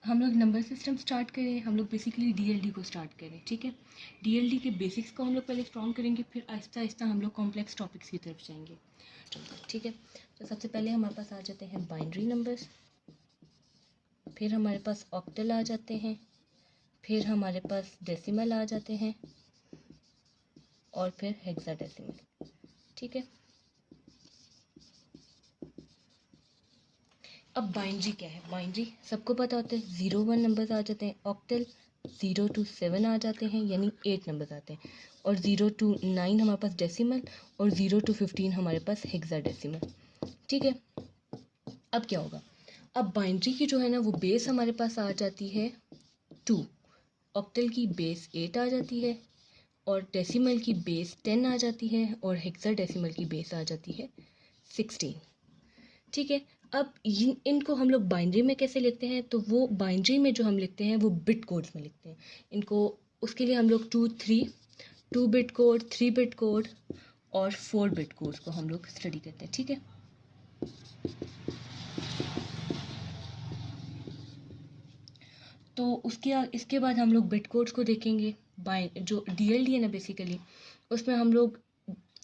हम लोग number system start करें, हम लोग बेसिकली डीएलडी को स्टार्ट करें, ठीक है। डीएलडी के बेसिक्स को हम लोग पहले स्ट्रॉन्ग करेंगे, फिर आहिस्ता आहिस्ता हम लोग कॉम्प्लेक्स टॉपिक्स की तरफ जाएंगे, ठीक है। तो सबसे पहले हमारे पास आ जाते हैं बाइनरी नंबर्स, फिर हमारे पास ऑक्टल आ जाते हैं, फिर हमारे पास डेसिमल आ जाते हैं, और फिर हेक्साडेसिमल, ठीक है। अब बाइनरी क्या है? बाइनरी सबको पता होता है, 0-1 नंबर्स आ जाते हैं, ऑक्टल 0-7 आ जाते हैं, यानी 8 नंबर्स आते हैं, और 0-9 हमारे पास डेसिमल, और 0-15 हमारे पास हेक्साडेसिमल, ठीक है। अब क्या होगा? अब बाइनरी की जो है ना वो बेस हमारे पास आ जाती है 2, ऑक्टल की बेस 8 आ जाती है, और डेसिमल की बेस 10 आ जाती है, और हेक्साडेसिमल की बेस आ जाती है 16, ठीक है। अब इनको हम लोग बाइनरी में कैसे लिखते हैं? तो वो बाइनरी में जो हम लिखते हैं वो बिट कोड्स में लिखते हैं इनको। उसके लिए हम लोग 2 बिट कोड, 3 बिट कोड और 4 बिट कोड्स को हम लोग स्टडी करते हैं, ठीक है। तो इसके बाद हम लोग बिट कोड्स को देखेंगे। जो डीएलडी है ना बेसिकली, उसमें हम लोग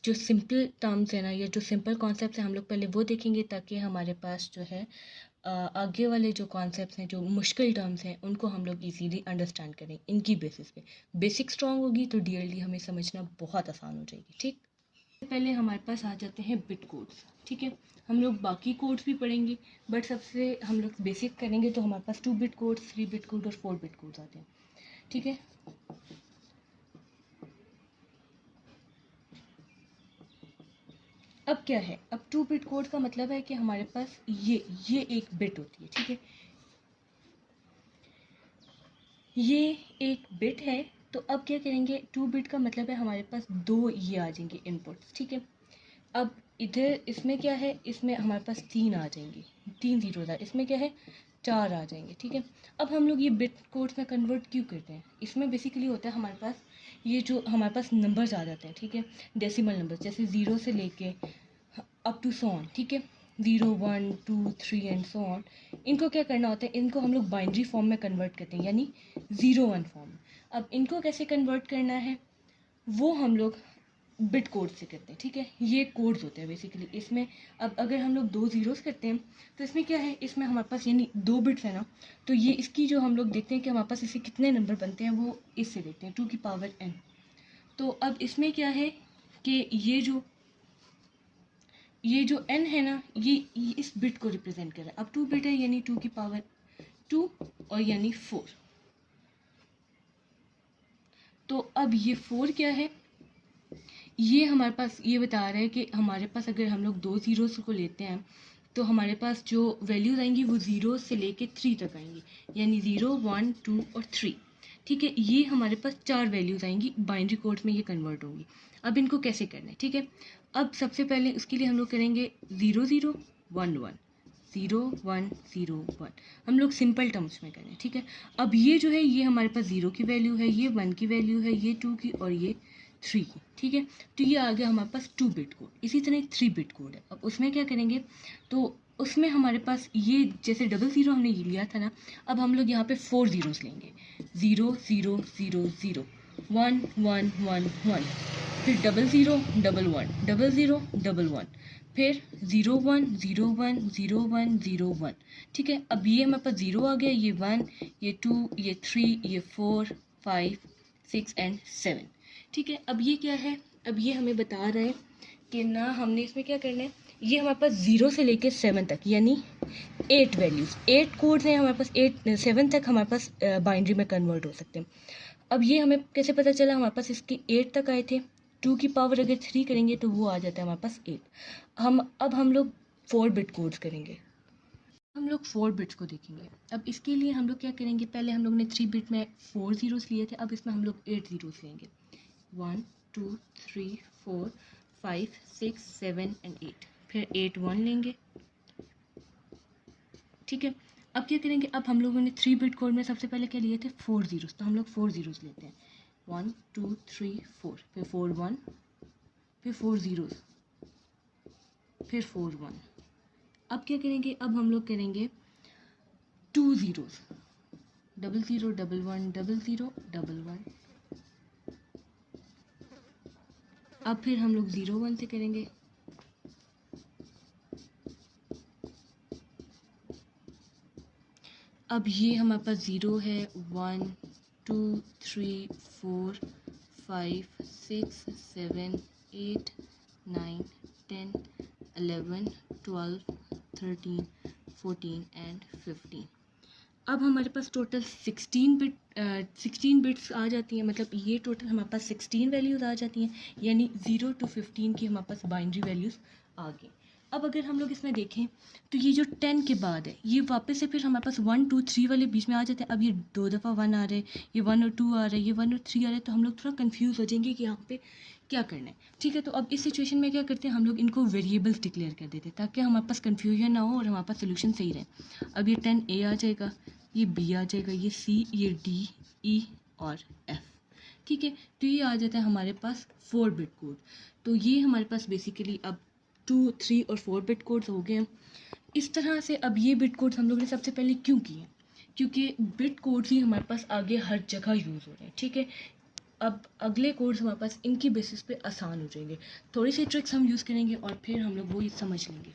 जो सिंपल टर्म्स है ना, या जो सिंपल कॉन्सेप्ट्स हैं, हम लोग पहले वो देखेंगे, ताकि हमारे पास जो है आगे वाले जो कॉन्सेप्ट्स हैं, जो मुश्किल टर्म्स हैं, उनको हम लोग इजीली अंडरस्टैंड करें इनकी बेसिस पे। बेसिक स्ट्रांग होगी तो डीएलडी हमें समझना बहुत आसान हो जाएगी, ठीक। पहले हमारे पास आ जाते हैं बिट कोड्स, ठीक है। हम लोग बाकी कोड्स भी पढ़ेंगे, बट सबसे हम लोग बेसिक करेंगे तो हमारे पास 2 बिट कोड, 3 बिट कोड और 4 बिट कोड्स आते हैं, ठीक है। अब क्या है? अब 2 बिट कोड का मतलब है कि हमारे पास ये एक बिट होती है, ठीक है। ये एक बिट है, तो अब क्या करेंगे? 2 बिट का मतलब है हमारे पास 2 ये आ जाएंगे इनपुट्स, ठीक है। अब इधर इसमें क्या है? इसमें हमारे पास 3 आ जाएंगे, 3 जीरो था, इसमें क्या है? 4 आ जाएंगे, ठीक है। अब हम लोग ये बिट कोड्स में कन्वर्ट क्यों करते हैं? इसमें बेसिकली होता है हमारे पास ये जो हमारे पास नंबर्स आ जाते हैं, ठीक है, डेसिमल नंबर्स, जैसे 0 से लेके अप टू सो ऑन, ठीक है, 0, 1, 2, 3 एंड सो ऑन। इनको क्या करना होता है? इनको हम लोग बाइनरी फॉर्म में कन्वर्ट करते हैं, यानी 0-1 फॉर्म। अब इनको कैसे कन्वर्ट करना है वो हम लोग बिट कोड से करते हैं, ठीक है। ये कोड्स होते हैं बेसिकली इसमें। अब अगर हम लोग 2 ज़ीरोस करते हैं तो इसमें क्या है? इसमें हमारे पास यानी 2 बिट्स है ना, तो ये इसकी जो हम लोग देखते हैं कि हमारे पास इससे कितने नंबर बनते हैं, वो इससे देखते हैं 2 की पावर n। तो अब इसमें क्या है कि ये जो n है ना, ये इस बिट को रिप्रेजेंट कर रहा है। अब 2 बिट है यानी 2 की पावर 2 और यानी 4। तो अब ये 4 क्या है? ये हमारे पास ये बता रहा है कि हमारे पास अगर हम लोग 2 ज़ीरोस को लेते हैं तो हमारे पास जो वैल्यूज़ आएंगी वो 0 से लेके 3 तक आएंगी, यानी 0, 1, 2 और 3, ठीक है। ये हमारे पास 4 वैल्यूज़ आएंगी, बाइनरी कोड्स में ये कन्वर्ट होंगी। अब इनको कैसे करना है, ठीक है। अब सबसे पहले उसके लिए हम लोग करेंगे 0, 0, 1, 1, 0, 1, 0, 1। हम लोग सिंपल टर्म्स में करें, ठीक है। अब ये जो है ये हमारे पास 0 की वैल्यू है, ये 1 की वैल्यू है, ये 2 की और ये 3 की, ठीक है। तो ये आ गया हमारे पास 2 बिट कोड। इसी तरह 3 बिट कोड है। अब उसमें क्या करेंगे? तो उसमें हमारे पास ये जैसे 0 हमने ये लिया था ना, अब हम लोग यहाँ पे 4 ज़ीरोस लेंगे, 0, 0, 0, 0, 1, 1, 1, 1, फिर 0, 1, 1, 0, 0, 1, फिर 0, 1, 0, 1, 0, 1, 0, 1, ठीक है। अब ये हमारे पास 0 आ गया, ये 1, ये 2, ये 3, ये 4, 5, 6 एंड 7, ठीक है। अब ये क्या है? अब ये हमें बता रहा है कि ना हमने इसमें क्या करना है, ये हमारे पास 0 से लेकर 7 तक यानी 8 वैल्यूज़, 8 कोड्स हैं हमारे पास, 7 तक हमारे पास बाइनरी में कन्वर्ट हो सकते हैं। अब ये हमें कैसे पता चला? हमारे पास इसके 8 तक आए थे, 2 की पावर अगर 3 करेंगे तो वो आ जाता है हमारे पास 8। हम लोग 4 बिट कोड्स करेंगे, हम लोग 4 बिट्स को देखेंगे। अब इसके लिए हम लोग क्या करेंगे? पहले हम लोग ने 3 बिट में 4 ज़ीरोस लिए थे, अब इसमें हम लोग 8 ज़ीरोस लेंगे, 1, 2, 3, 4, 5, 6, 7 एंड 8, फिर 8, 1 लेंगे, ठीक है। अब क्या करेंगे? अब हम लोगों ने 3 बिट कोड में सबसे पहले क्या लिए थे? 4 ज़ीरोस, तो हम लोग 4 ज़ीरोस लेते हैं, 1, 2, 3, 4, फिर 4, 1, फिर 4 ज़ीरोस, फिर 4, 1। अब क्या करेंगे? अब हम लोग करेंगे 2 ज़ीरोस, 00110011। अब फिर हम लोग 01 से करेंगे। अब ये हमारे पास 0 है, 1 2 3 4 5 6 7 8 9 10 11 12 13 14 एंड 15। अब हमारे पास टोटल 16 बिट्स आ जाती हैं, मतलब ये टोटल हमारे पास 16 वैल्यूज़ आ जाती हैं, यानी 0 to 15 की हमारे पास बाइनरी वैल्यूज़ आ गई। अब अगर हम लोग इसमें देखें तो ये जो 10 के बाद है ये वापस से फिर हमारे पास 1 2 3 वाले बीच में आ जाते हैं। अब ये 2 दफ़ा 1 आ रहे हैं, ये 1 और 2 आ रहे हैं, ये 1 और 3 आ रहे हैं, तो हम लोग थोड़ा कंफ्यूज हो जाएंगे कि यहाँ पे क्या करना है। ठीक है, तो अब इस सिचुएशन में क्या करते हैं, हम लोग इनको वेरिएबल्स डिक्लेयर कर देते हैं ताकि हमारे पास कन्फ्यूजन ना हो और हमारे पास सोल्यूशन सही रहे। अब ये 10A आ जाएगा, ये B आ जाएगा, ये C, ये D, E और F। ठीक है, तो ये आ जाता है हमारे पास 4 बिट कोड। तो ये हमारे पास बेसिकली अब 2 3 और 4 बिट कोड्स हो गए हैं। इस तरह से अब ये बिट कोड्स हम लोगों ने सबसे पहले क्यों किए, क्योंकि बिट कोड्स ही हमारे पास आगे हर जगह यूज़ हो रहे हैं। ठीक है, अब अगले कोड्स हमारे पास इनकी बेसिस पे आसान हो जाएंगे। थोड़ी सी ट्रिक्स हम यूज़ करेंगे और फिर हम लोग वो समझ लेंगे।